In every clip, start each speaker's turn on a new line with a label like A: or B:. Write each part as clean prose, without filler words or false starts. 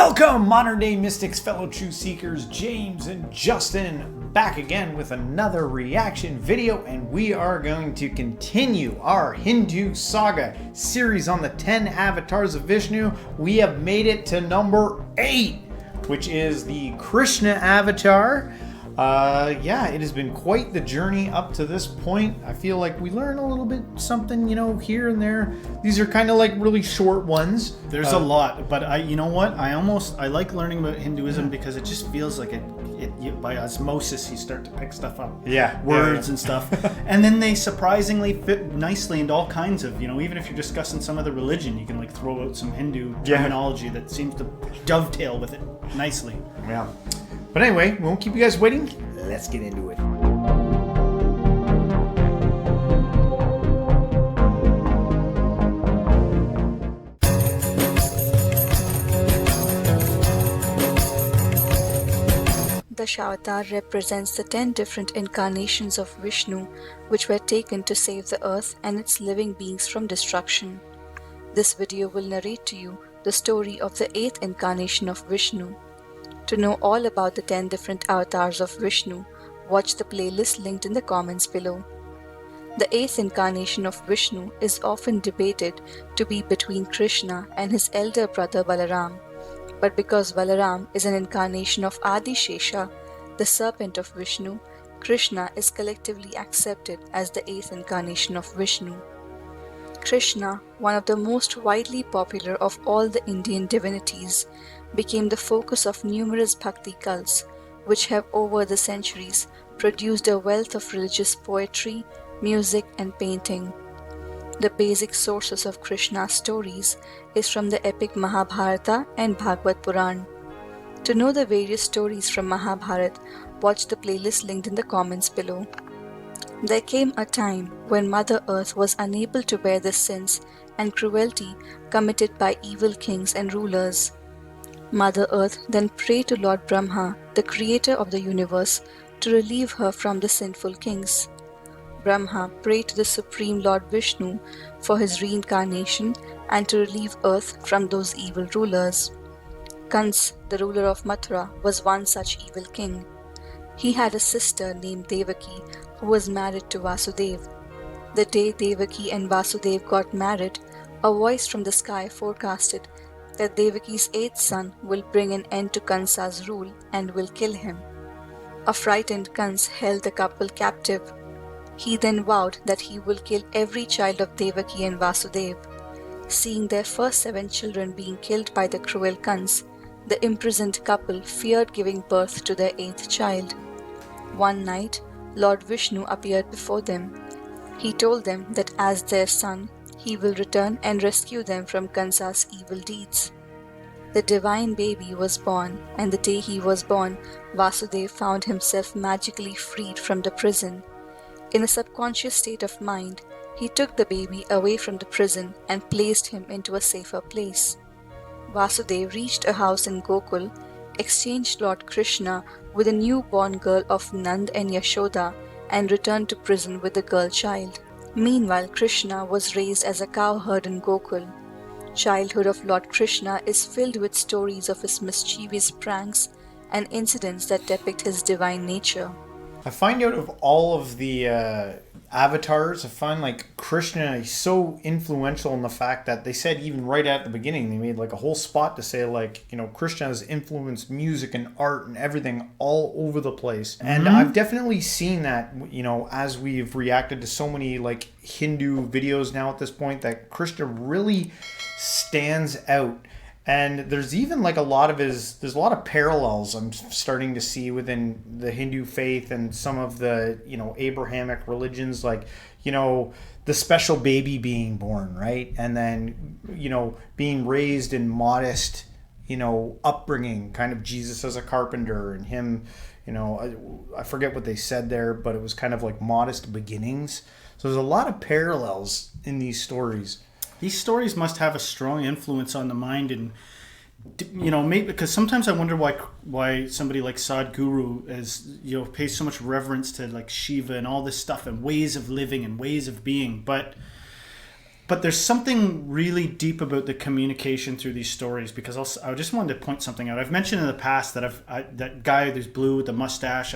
A: Welcome, modern day mystics, fellow truth seekers, James and Justin, back again with another reaction video, and we are going to continue our Hindu Saga series on the 10 avatars of Vishnu. We have made it to number 8, which is the Krishna Avatar. It has been quite the journey up to this point. I feel like we learn a little bit something, here and there. These are kind of like really short ones.
B: There's a lot, but I like learning about Hinduism because it just feels like it by osmosis you start to pick stuff up. Words and stuff. And then they surprisingly fit nicely into all kinds of, even if you're discussing some other religion, you can like throw out some Hindu terminology that seems to dovetail with it nicely.
A: Yeah. But anyway, we won't keep you guys waiting. Let's get into it.
C: Dashavatar represents the 10 different incarnations of Vishnu which were taken to save the earth and its living beings from destruction. This video will narrate to you the story of the 8th incarnation of Vishnu. To know all about the 10 different avatars of Vishnu, watch the playlist linked in the comments below. The 8th incarnation of Vishnu is often debated to be between Krishna and his elder brother Balaram. But because Balaram is an incarnation of Adi Shesha, the serpent of Vishnu, Krishna is collectively accepted as the 8th incarnation of Vishnu. Krishna, one of the most widely popular of all the Indian divinities, became the focus of numerous bhakti cults, which have over the centuries produced a wealth of religious poetry, music, and painting. The basic sources of Krishna's stories is from the epic Mahabharata and Bhagavad Puran. To know the various stories from Mahabharata, watch the playlist linked in the comments below. There came a time when Mother Earth was unable to bear the sins and cruelty committed by evil kings and rulers. Mother Earth then prayed to Lord Brahma, the creator of the universe, to relieve her from the sinful kings. Brahma prayed to the Supreme Lord Vishnu for his reincarnation and to relieve Earth from those evil rulers. Kans, the ruler of Mathura, was one such evil king. He had a sister named Devaki who was married to Vasudev. The day Devaki and Vasudev got married, a voice from the sky forecasted that Devaki's 8th son will bring an end to Kansa's rule and will kill him. A frightened Kans held the couple captive. He then vowed that he will kill every child of Devaki and Vasudev. Seeing their first 7 children being killed by the cruel Kans, the imprisoned couple feared giving birth to their 8th child. One night, Lord Vishnu appeared before them. He told them that as their son, he will return and rescue them from Kansa's evil deeds. The divine baby was born, and the day he was born, Vasudev found himself magically freed from the prison. In a subconscious state of mind, he took the baby away from the prison and placed him into a safer place. Vasudev reached a house in Gokul, exchanged Lord Krishna with a newborn girl of Nand and Yashoda, and returned to prison with the girl child. Meanwhile, Krishna was raised as a cowherd in Gokul. Childhood of Lord Krishna is filled with stories of his mischievous pranks and incidents that depict his divine nature.
A: I find out of all of the avatars, I find like Krishna is so influential in the fact that they said even right at the beginning, they made like a whole spot to say like, Krishna has influenced music and art and everything all over the place. And I've definitely seen that, as we've reacted to so many like Hindu videos now at this point, that Krishna really stands out. And there's even like there's a lot of parallels I'm starting to see within the Hindu faith and some of the, Abrahamic religions, like, the special baby being born, right? And then, being raised in modest, upbringing, kind of Jesus as a carpenter and him, I forget what they said there, but it was kind of like modest beginnings. So there's a lot of parallels in these stories.
B: These stories must have a strong influence on the mind, and maybe because sometimes I wonder why somebody like Sadhguru pays so much reverence to like Shiva and all this stuff and ways of living and ways of being. But But there's something really deep about the communication through these stories, because I just wanted to point something out. I've mentioned in the past that that guy who's blue with the mustache,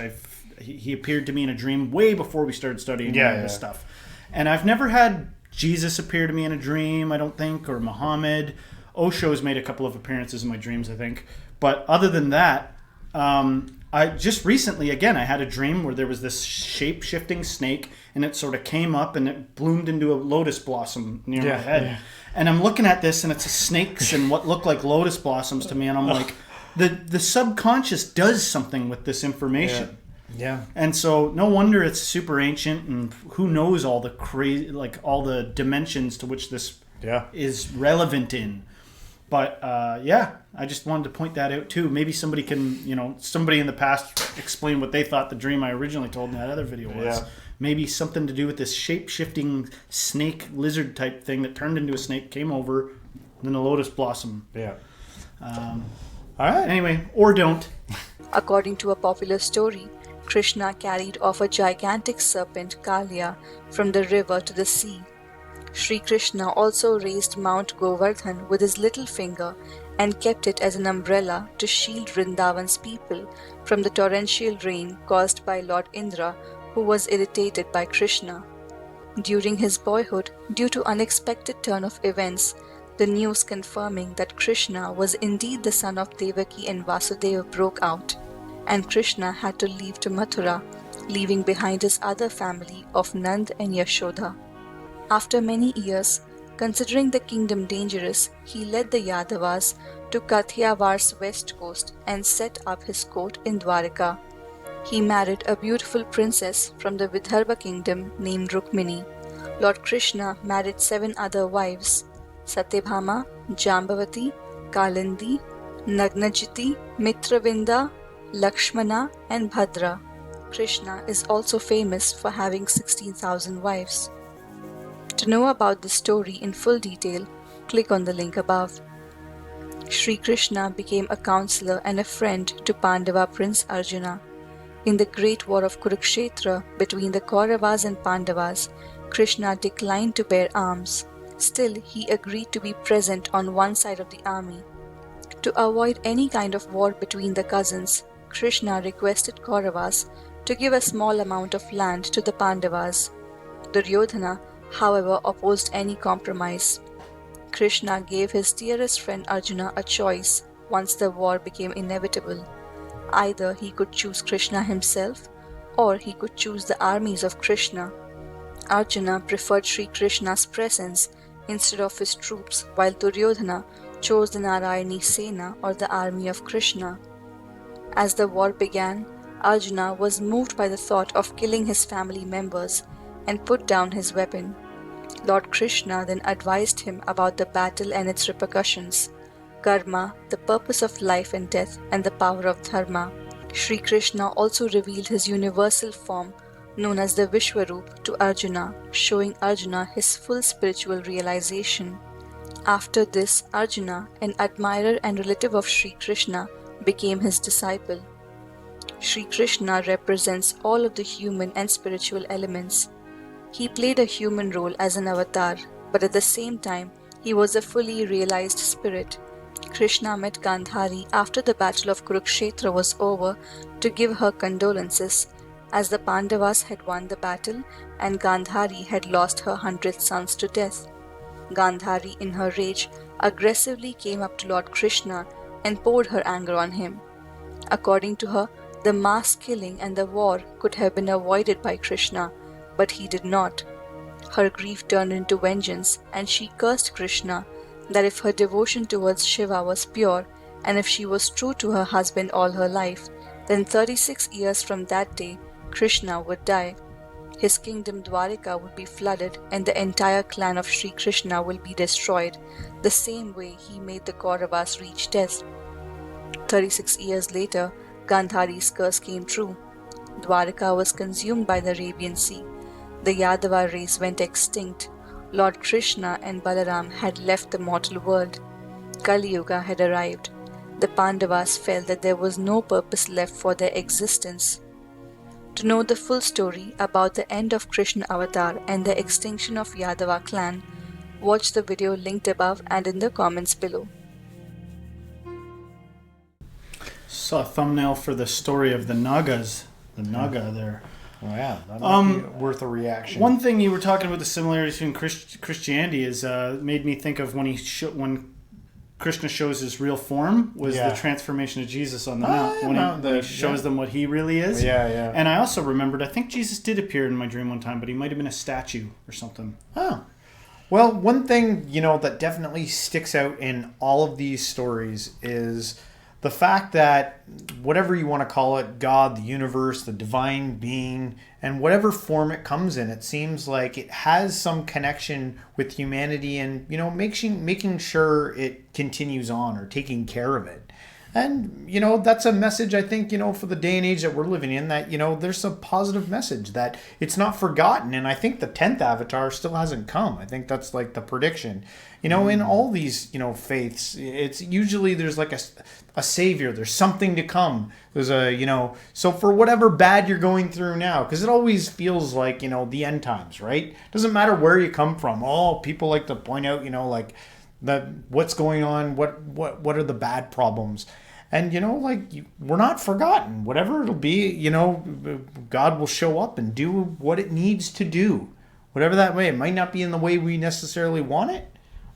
B: he appeared to me in a dream way before we started studying this stuff. And I've never had Jesus appear to me in a dream, I don't think, or Muhammad. Osho's made a couple of appearances in my dreams, I think. But other than that, I just recently, again, I had a dream where there was this shape-shifting snake, and it sort of came up and it bloomed into a lotus blossom near my head. Yeah. And I'm looking at this, and it's snakes and what look like lotus blossoms to me, and I'm like, the subconscious does something with this information.
A: Yeah.
B: And so no wonder it's super ancient, and who knows all the crazy, like all the dimensions to which this is relevant in. But I just wanted to point that out too. Maybe somebody can, somebody in the past explain what they thought the dream I originally told in that other video was. Yeah. Maybe something to do with this shape-shifting snake lizard type thing that turned into a snake, came over, and then a lotus blossom.
A: Yeah.
B: All right. Anyway, or don't.
C: According to a popular story, Krishna carried off a gigantic serpent, Kalia, from the river to the sea. Sri Krishna also raised Mount Govardhan with his little finger and kept it as an umbrella to shield Vrindavan's people from the torrential rain caused by Lord Indra, who was irritated by Krishna. During his boyhood, due to unexpected turn of events, the news confirming that Krishna was indeed the son of Devaki and Vasudeva broke out, and Krishna had to leave to Mathura, leaving behind his other family of Nand and Yashoda. After many years, considering the kingdom dangerous, he led the Yadavas to Kathiawar's west coast and set up his court in Dwarika. He married a beautiful princess from the Vidarbha kingdom named Rukmini. Lord Krishna married 7 other wives: Satyabhama, Jambavati, Kalindi, Nagnajiti, Mitravinda, Lakshmana and Bhadra. Krishna is also famous for having 16,000 wives. To know about this story in full detail, click on the link above. Sri Krishna became a counselor and a friend to Pandava prince Arjuna. In the great war of Kurukshetra between the Kauravas and Pandavas, Krishna declined to bear arms. Still, he agreed to be present on one side of the army. To avoid any kind of war between the cousins, Krishna requested Kauravas to give a small amount of land to the Pandavas. Duryodhana, however, opposed any compromise. Krishna gave his dearest friend Arjuna a choice once the war became inevitable. Either he could choose Krishna himself, or he could choose the armies of Krishna. Arjuna preferred Sri Krishna's presence instead of his troops, while Duryodhana chose the Narayani Sena, or the army of Krishna. As the war began, Arjuna was moved by the thought of killing his family members and put down his weapon. Lord Krishna then advised him about the battle and its repercussions, karma, the purpose of life and death, and the power of dharma. Sri Krishna also revealed his universal form, known as the Vishwaroop, to Arjuna, showing Arjuna his full spiritual realization. After this, Arjuna, an admirer and relative of Sri Krishna, became his disciple. Sri Krishna represents all of the human and spiritual elements. He played a human role as an avatar, but at the same time, he was a fully realized spirit. Krishna met Gandhari after the battle of Kurukshetra was over to give her condolences, as the Pandavas had won the battle and Gandhari had lost her 100 sons to death. Gandhari, in her rage, aggressively came up to Lord Krishna and poured her anger on him. According to her, the mass killing and the war could have been avoided by Krishna, but he did not. Her grief turned into vengeance, and she cursed Krishna that if her devotion towards Shiva was pure, and if she was true to her husband all her life, then 36 years from that day, Krishna would die. His kingdom Dwarika would be flooded, and the entire clan of Sri Krishna will be destroyed, the same way he made the Kauravas reach death. 36 years later, Gandhari's curse came true. Dwarika was consumed by the Arabian Sea. The Yadava race went extinct. Lord Krishna and Balaram had left the mortal world. Kali Yuga had arrived. The Pandavas felt that there was no purpose left for their existence. To know the full story about the end of Krishna Avatar and the extinction of Yadava clan, Watch the video linked above and in the comments below.
B: Saw a thumbnail for the story of the Nagas. The Naga there.
A: Oh yeah, that might be worth a reaction.
B: One thing you were talking about the similarities between Christianity is made me think of when when Krishna shows his real form was the transformation of Jesus on the mount. When he shows them what he really is.
A: Yeah.
B: And I also remembered, I think Jesus did appear in my dream one time, but he might have been a statue or something.
A: Oh. Well, one thing, that definitely sticks out in all of these stories is the fact that whatever you want to call it, God, the universe, the divine being, and whatever form it comes in, it seems like it has some connection with humanity and, making sure it continues on or taking care of it. And, that's a message, I think, for the day and age that we're living in, that, there's a positive message that it's not forgotten. And I think the 10th avatar still hasn't come. I think that's like the prediction. In all these, faiths, it's usually there's like a savior. There's something to come. There's so for whatever bad you're going through now, because it always feels like, the end times, right? Doesn't matter where you come from. People like to point out, like that what's going on, what are the bad problems. And, we're not forgotten. Whatever it'll be, God will show up and do what it needs to do. Whatever that way. It might not be in the way we necessarily want it.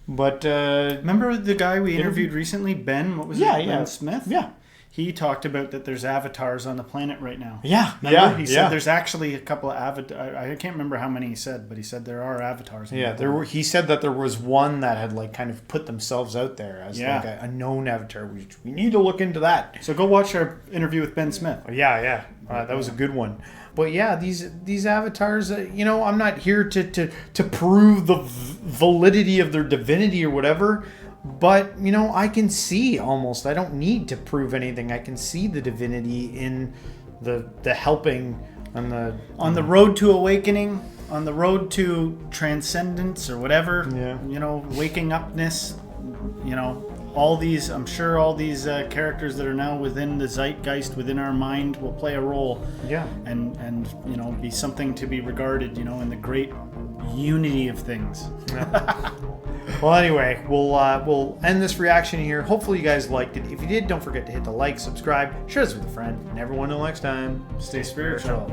A: But
B: remember the guy we interviewed recently, Ben? What was it? Ben Smith?
A: Yeah.
B: He talked about that there's avatars on the planet right now.
A: Yeah.
B: Remember? He said there's actually a couple of avatars. I can't remember how many he said, but he said there are avatars.
A: He said that there was one that had like kind of put themselves out there as like a known avatar. We need to look into that.
B: So go watch our interview with Ben Smith.
A: Yeah. That was a good one. But yeah, these avatars, I'm not here to prove the validity of their divinity or whatever. But, I can see almost. I don't need to prove anything. I can see the divinity in the helping
B: on the road to awakening, on the road to transcendence or whatever.
A: Yeah.
B: Waking upness. All these. I'm sure all these characters that are now within the zeitgeist, within our mind, will play a role.
A: Yeah.
B: And be something to be regarded. In the great unity of things.
A: Yeah. Well, anyway, we'll end this reaction here. Hopefully you guys liked it. If you did, don't forget to hit the like, subscribe, share this with a friend, and everyone until next time,
B: stay spiritual.